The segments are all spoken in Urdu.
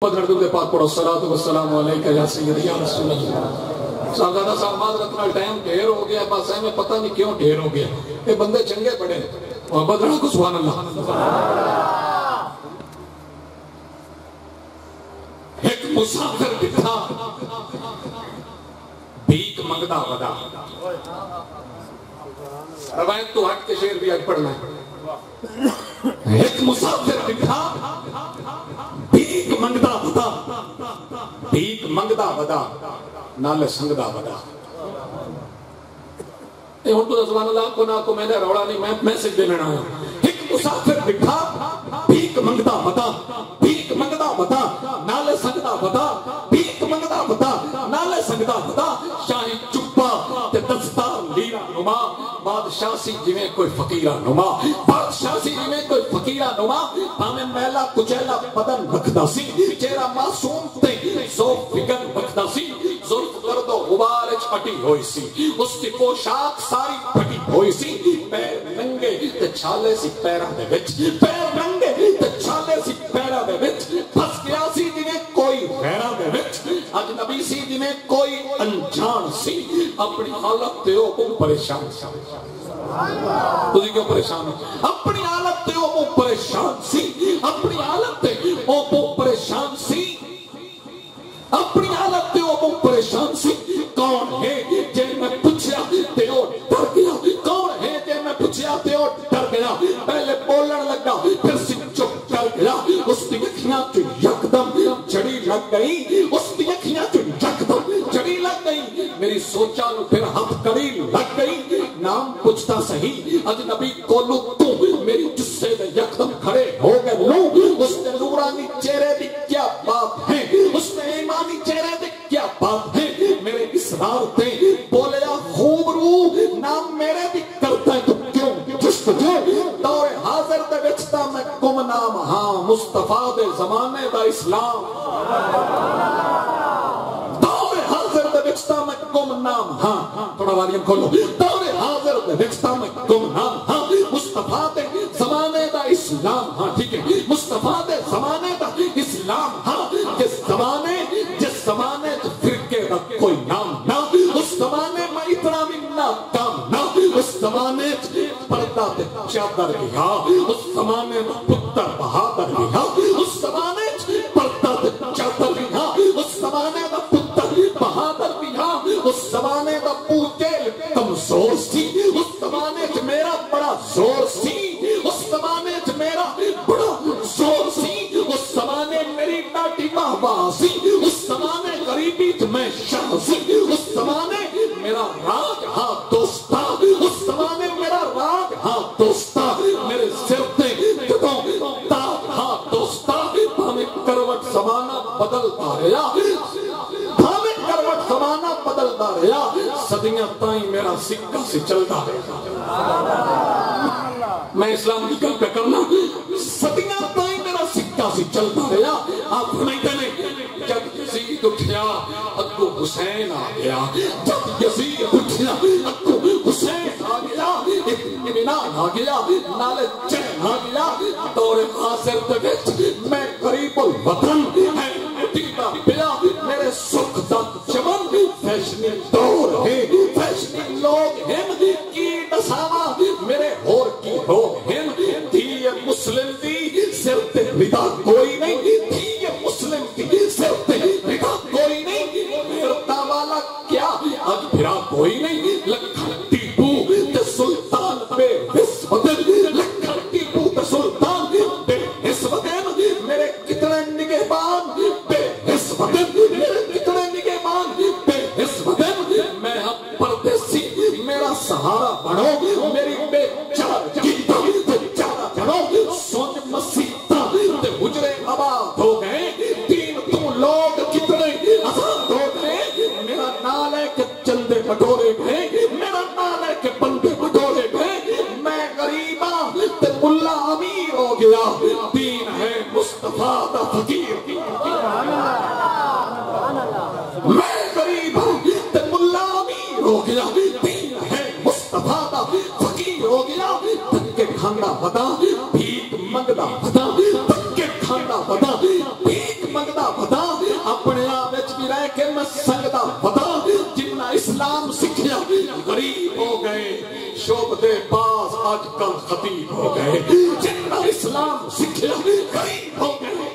درد پاک پڑھو الصلاۃ والسلام علیکہ یا سیدی یا رسول اللہ۔ صاحبزادہ صاحب معذرت نال ٹائم ڈھیر ہو گیا، بس میں پتہ نہیں کیوں ڈھیر ہو گیا، یہ بندے چنگے پڑے محبت رکھو سبحان اللہ۔ ایک مسافر بٹھا بھیک منگدا ودا، روایت تو ہٹ کے شعر بھی آج پڑھنا ہے۔ ایک مسافر بٹھا بھیک منگدا ودا، بھیک منگدا ودا نال سنگدا ودا۔ اے ہن تو سبحان اللہ کو نہ کو میں نے روڑا نہیں، میں میسج دے لینا ہے۔ ایک مسافر بٹھا بھیک منگدا ودا، بھیک منگدا ودا نال سنگدا ودا، بھیک منگدا ودا نال سنگدا ودا۔ شاہی چپا تے دستار لیرا نما، بادشاہ سی جویں کوئی فقیرہ نما، بادشاہ سی جویں کوئی فقیرہ نما۔ بھاویں میلا کچیلا بدن رکھدا سی، چہرہ معصوم تے ذو فکر رکھدا سی، زلف گرد و غبار وچ پٹی ہوئی سی، اس کی پوشاک ساری پھٹی ہوئی سی، پیر ننگے تے چھالے سی پیراں دے وچ، پیر ننگے تے چھالے سی پیراں دے وچ، پھس گیا سی جویں کوئی غیراں دے وچ، اجنبی سی جویں کوئی انجان سی، اپنی حالت تے او پریشان سی۔ تسی کیوں پریشان ہو؟ اپنی حالت تے او پریشان سی، اپنی حالت تے او پریشان سی، اپنی حالت تے او پریشان سی۔ کون ہے جے میں پوچھیا تے او ڈر گیا، کون ہے جے میں پوچھیا تے او ڈر گیا، پہلے بولن لگا پھر سے چپ کر گیا۔ اس دی اکھیاں چ یکدم جڑی لگ گئی، اس دی اکھیاں چ یکدم جڑی لگ گئی، میری سوچا نو پھر ہتھ کڑی لگ گئی۔ نام پوچھتا صحیح اجنبی کولو تو میری جسے دے یکدم کھڑے ہو گئے لو۔ اس نے نورانی چہرے دی کیا بات ہے، اس نے ایمانی چہرے دی کیا بات ہے، میرے اسرار تے بولیا خوب رو نام میرے بھی کرتا ہے تو کیوں جستجو۔ دور حاضر دے وچتا میں گم نام ہاں، مصطفیٰ دے زمانے دا اسلام۔ دور حاضر دے وچتا میں گم نام ہاں، تھوڑا والیم کھولو۔ دور حاضر دے وچتا میں گم نام ہاں، مصطفیٰ دے زمانے دا اسلام ہاں، ٹھیک ہے، مصطفیٰ دے زمانے دا اسلام ہاں۔ جس زمانے تو فرقے دا کوئی نام نہ، اس زمانے میں اتنا بھی ناکام نہ، اس زمانے پردہ تے چادر گیا، اس زمانے میں پتر بہادر گیا، اس زمانے پردہ تے چادر گیا، اس زمانے میں پتر بہادر گیا، اس زمانے میں پوچھل کمزور سی، اس زمانے میں میرا بڑا زور سی، اس زمانے میں میرا بڑا زور سی، اس زمانے میری ڈاٹی ماہبا سی، اس زمانے غریبی میں شاہ سی، اس زمانے میرا راج ہاں دوستا، اس زمانے میرا راج ہاں دوستا، میرے سر تے جدوں تاج ہاں دوستا۔ بھاویں کروٹ زمانہ بدلتا رہیا، بھاویں کروٹ زمانہ بدلتا رہیا، صدیاں تائیں میرا سکہ سے چلتا رہا۔ میں اسلام کی گل پہ کرنا، صدیاں تائیں میرا سکہ سے چلتا رہا۔ آپ سمجھتے نہیں، جب یزید اٹھیا اگو حسین آ گیا، جب یزید اٹھیا اگو حسین آ گیا، اطمینان آ گیا، نالے چین آ گیا۔ دور حاضر دے وچ میں قریب الوطن ہے اٹھیتا پیا، میرے سکھ دا چمن فیشنی دور ہے، فیشنی لوگ ہیں کی دساوا میرے ہور کی لوگ ہیں۔ تھی مسلم دی سر تے ردا کوئی نہیں، تھی مسلم دی سر تے ردا کوئی نہیں، پھرتا والا کیا اج پھرا کوئی نہیں۔ لکھن ٹیپو تے سلطان بے نسبت، لکھن ٹیپو تے سلطان بے نسبت، میرے کتنے نگہبان بے نسبت، میرے کتنے نگہبان بے نسبت۔ میں ہم پردیسی میرا سہارا بنو، میری بے چار گیتا تے چارہ بنو، سوچ مسیطہ تے حجرے آباد ہو گئے، دین تو لوگ کتنے آزاد ہو گئے، میرا نال ہے کہ چندے بٹورے گئے، میرا نال ہے کہ بندے بٹورے گئے، میں غریباں تے ملا امیر ہو گیا، دین ہے مصطفیٰ دا فقیر۔ میں غریباں تے ملا امیر ہو گیا، دین ہے مصطفیٰ دا فقیر ہو گیا۔ دھکے کھانا ودا، بھیک منگدا ودا، دھکے کھانا ودا، بھیک منگدا نہ سنگدا پتا جنہ اسلام سکھیا غریب ہو گئے شعبے باز آج کل خطیب ہو گئے جنہ اسلام سکھیا غریب ہو گئے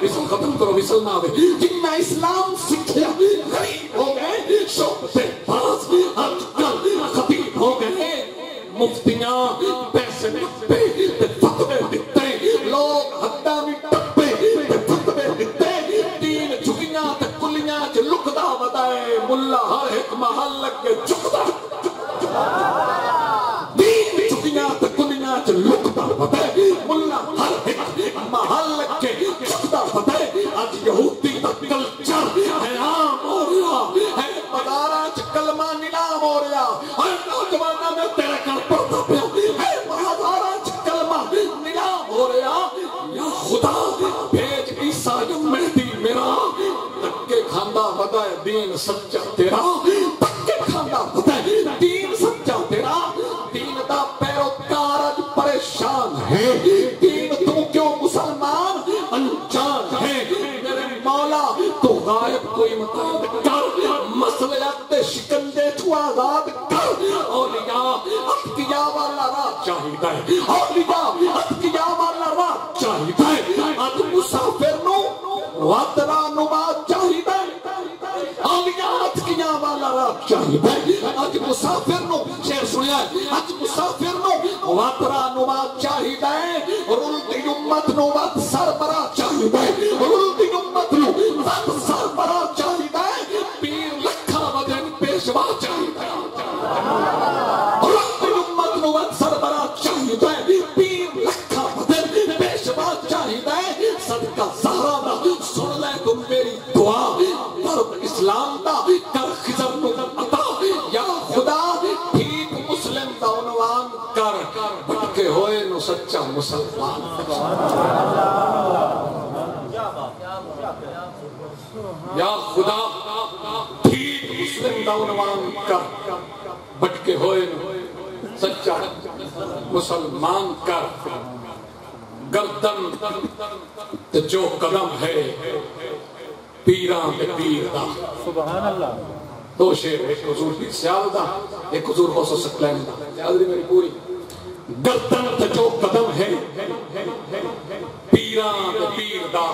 وصل ختم کرو وصل نہ آوے جنہ اسلام سکھیا غریب ہو گئے شعبے باز آج کل خطیب ہو گئے مفتیاں پیسے ٹپے فتوے دیتے لوگ حداں بھی ٹپے فتوے دیتے دین جھکیاں تے کلیاں چ لکدا ودائے ملا ہر ایک محل کے جھکدا دین جھکیاں تے کلیاں چ لکدا ودائے ملا ہر ایک محل کے جھکدا ودائے اج یہودی دا کلچر ہے عام ہو رہا ہے بازاراں چ کلمہ نیلام ہو رہا ہر نوجواناں میں تیرے کل پڑھدا پیا ہے بازاراں چ کلمہ نیلام ہو رہا یا خدا بھیج عیسیٰ یا مہدی میرا تکے کھاندا ودائے دین سچا تیرا تکے کھاندا ودائے دین سچا تیرا دین دا پیروکار اج پریشان ہے دین تو کیوں مسلمان انجان ہے میرے مولا تو غائب کوئی مدد کر مسئلات شکنجے تو آزاد کر اولیاء اتقیاء والا راہ چاہیے اولیاء اتقیاء والا راہ چاہیے آج مسافر نو واترا نما چاہیے اولیاء اتقیاء والا راہ چاہیے آج مسافر نو شعر سنیا آج مسافر نو واترا نما چاہیے رلتی امت نو وات سربراہ چاہیے رلتی امت نو وات سربراہ چاہیے پیر لکھا وجن پیشوا چاہیے رلتی امت نو وات سربراہ چاہیے پیر لکھا وجن پیشوا چاہیے صدقہ زہرا دا سن لے تم میری دعا درد اسلام دا کر خضر نو عطا یا خدا ٹھیک مسلم دا عنوان کر بھٹکے ہوئے نو سچا مسلمان یا خدا ٹھیک مسلم دا عنوان کر بھٹکے ہوئے نو سچا مسلمان کر گردن تے جو قدم ہے پیران تے پیر دا سبحان اللہ دو شعر ایک حضور پیر سیال دا ایک حضور غوث سکلین دا یاد رہی میری پوری گردن تے جو قدم ہے پیران تے پیر دا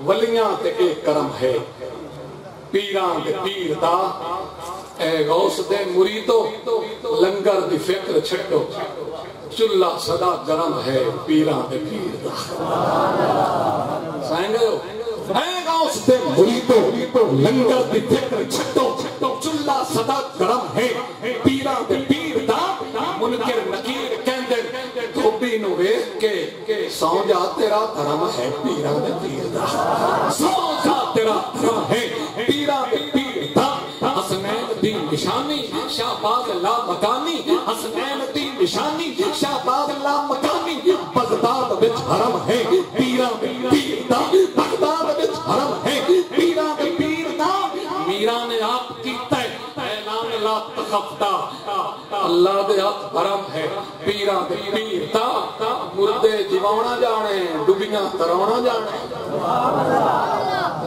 ولیاں تے ایک کرم ہے پیران تے پیر دا اے غوث دے مریدو لنگر دی فکر چھٹو چلہ صدا گرم ہے پیران دے پیر دا سائیں گئے ہو اے غوث دے مریدو لنگر دی فکر چھٹو چلہ صدا گرم ہے پیران دے پیر دا منکر نکیر کہندے دھوبی نو ویکھ کے سو جا تیرا دھرم ہے پیران دے پیر دا سو جا تیرا دھرم ہے پیران دے پیر دا حسنین دین نشانی شہباز اللہ مکانی حسنین دین نشانی شہباز اللہ مکانی بغداد وچ حرم ہے پیران دے پیر دا بغداد وچ حرم ہے پیران دے پیر دا میرا نے آپ کیتا ہے اعلان لا تخفتا اللہ دے ہاتھ حرم ہے پیران دے پیر دا مردے جیواونا جانے ڈبیاں ترونا جانے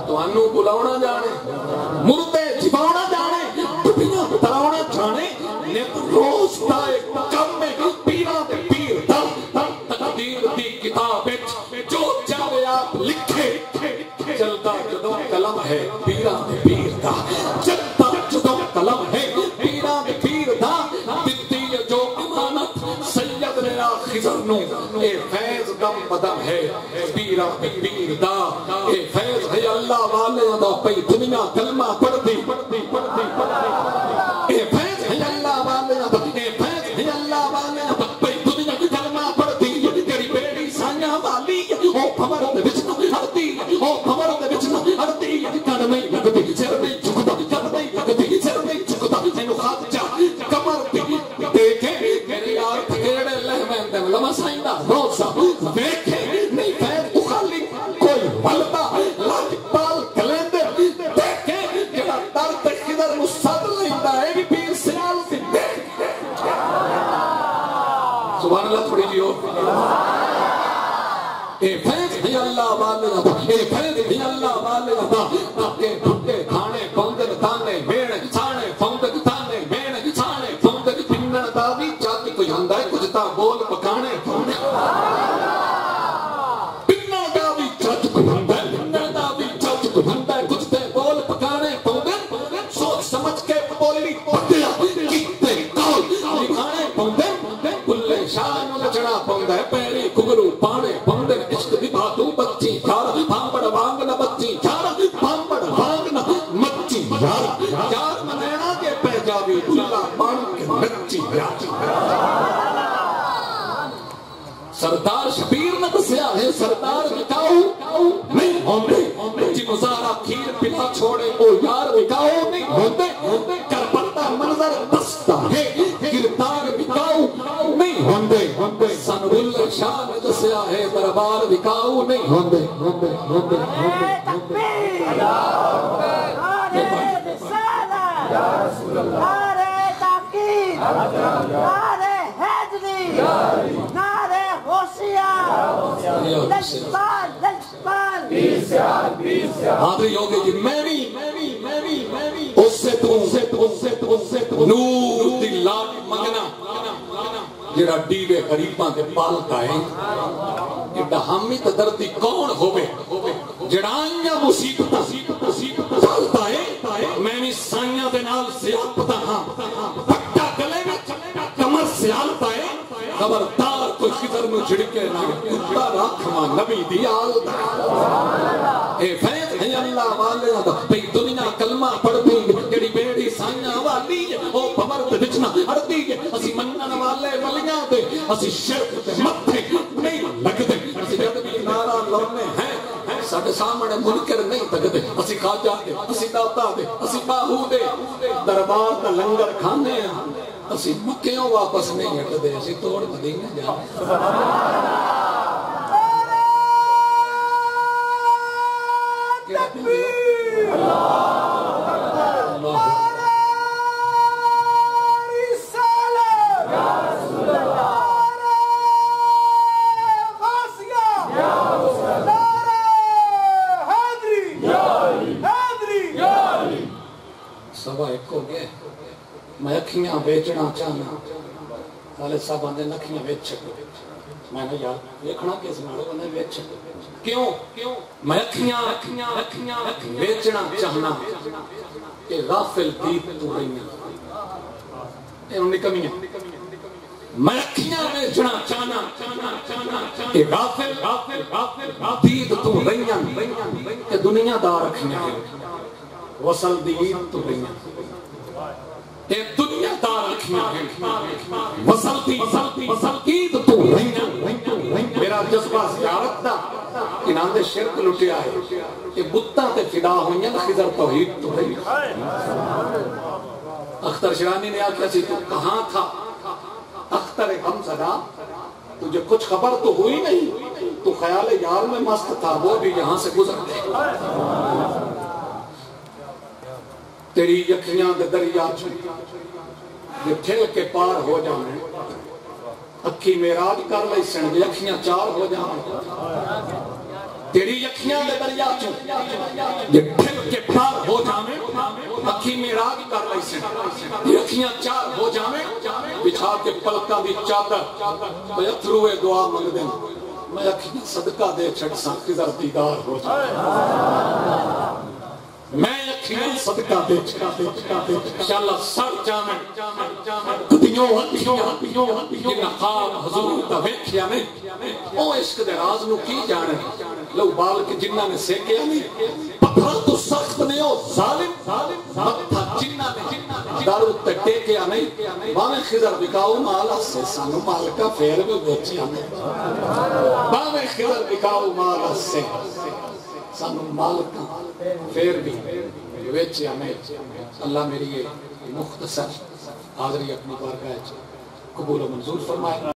توانو بلاونا جانے مردے جیواونا جانے ڈبیاں ترونا جانے نیت روز دا ایک کم میں پیران دے پیر دا تقدیر دی کتاب جو چاہے آپ لکھے چلتا جدوں قلم ہے پیران دے پیر دا چلتا جدوں قلم ہے پیران دے پیر دا دتی جو امانت سید نے خضر نو اے فیض دم بدم ہے پیران دے پیر دا اے فیض ہے اللہ والے دا پئی دنیا کلمہ پڑھ دی اے فیض ہے اللہ والے دا اے فیض ہے اللہ والے دا پئی دنیا کلمہ پڑھ دی تیری بیٹی سانیہ والی او خبر دے وچ نہ ہڑدی او خبر دے وچ نہ ہڑدی کر نہیں لگدی سر نہیں جھکدا کر نہیں لگدی سر نہیں جھکدا اینو خاجا کمر دی دیکھے میرے یار پھیڑے لہمن تے لما سائندا روزا دیکھے نہیں پیر اخالی کوئی ولدا لاج پال کلندر دیکھے جڑا در تے کدھر مصد لیندا ہے بھی پیر سیال سی سبحان اللہ تھوڑی جی ہو اے فیض ہے اللہ والے دا اے فیض ہے اللہ والے دا تاکہ بھٹے تو بھنڈا ہے کچھ تے بول پکانے پوندے سوچ سمجھ کے بولی پتیا کتے کول لکھانے پوندے بلے شان نچڑا پوندا ہے پیری کگرو پانے پوندے عشق دی باتو بچی چار پامبڑ وانگنا بچی چار پامبڑ وانگنا مچی یار یار منینا کے پہجاوی بلا بان کے مچی یار سردار شبیر نے دسیا ہے سردار وکاؤ نہیں ہوندے جی مزارہ کھیر پلا چھوڑے او یار وکاؤ نہیں ہوندے کربلا منظر دستا ہے کردار وکاؤ نہیں ہوندے سن بلے شاہ نے دسیا ہے دربار وکاؤ نہیں ہوندے تکبیر نعرہ رسالت یا رسول اللہ نعرہ تحقیق نعرہ حیدری نعرہ لجپال حاضری ہو گئی میں بھی اس سے تو نور دی لاٹ منگنا جڑا ڈیوے غریباں دے پالتا ہے ایڈا حامی تے دردی کون ہوے جڑا آئیاں مصیبتاں پالتا ہے میں بھی سائیاں دے نال سیاپتا ہاں پٹا گلے وچ کمر سیالتا ہے خبردار کوئی خضر میں چھڑکے نہ کتا رکھما نبی دی آل اے فیض ہے اللہ والے بھئی دنیا کلمہ پڑھ دی جڑی بیڑی سائیاں والی او پمر تے بچنا ہڑتی اسی منن والے ولیاں دے اسی شرک تے متھے نہیں لگدے اسی جد بھی نعرہ لانے ہیں ساڈے سامنے منکر نہیں تکدے اسی خواجہ دے اسی داتا دے اسی باہو دے دربار دا لنگر کھانے ہیں اسی مکیوں واپس نہیں ہٹ دے اسی توڑ مدینہ جانے تکبیر نعرہ رسالت یا رسول اللہ نعرہ غازیہ یا رسول اللہ نعرہ حیدری سوا ایک ہو گئے میں اکھیاں بیچنا چاہنا خالد صاحب آندے نکھیاں بیچ چھکو میں نے یار دیکھنا کس نالے انہیں بیچ چھکو کیوں میں اکھیاں بیچنا چاہنا کہ غافل دید تو رہیاں اے انہوں نے کمیاں میں اکھیاں بیچنا چاہنا کہ غافل دید تو رہیاں کہ دنیا دار اکھیاں وصل دید تو رہیاں اے دنیا دار اکھیاں وصل دید تو رہیاں میرا جذبہ زیارت دا انہاں دے شرک لٹیا ہے کہ بتاں تے فدا ہوئیاں خضر توحید تو رہیاں اختر شرانی نے آکھا سی تو کہاں تھا اختر غمزدہ تجھے کچھ خبر تو ہوئی نہیں تو خیال یار میں مست تھا وہ بھی یہاں سے گزر گئے تیری یکھیاں دے دریا چھوڑی یہ ٹھل کے پار ہو جانے اکھی میراج کر لئی سن یکھیاں چار ہو جانے تیری یکھیاں دے دریا چھوڑی یہ ٹھل کے پار ہو جانے اکھی میراج کر لئی سن یکھیاں چار ہو جانے بچھا کے پلکا دی چادر بیتروے دعا منگ دیں میں اکھیاں صدقہ دے چھڑ سا خضر دیدار ہو جانے میں اکھیاں صدقہ دے انشاءاللہ سر جامن کتیوں یہ نقاب حضور تا ویکھیا نہیں او عشق دے راز نو کی جانے لو بال کے جنہ نے سیکیا نہیں پتھر تو سخت نے او ظالم متھا جنہ نے دارو تے ٹیکیا نہیں باویں خضر بکاؤ مالا سے سانو مالکا پھر بھی بیچیا نہیں باویں خضر بکاؤ مالا سے سانو مالکا پھر بھی ویچیا نہیں اللہ میری یہ مختصر حاضری اپنی بارگاہ قبول و منظور فرمائے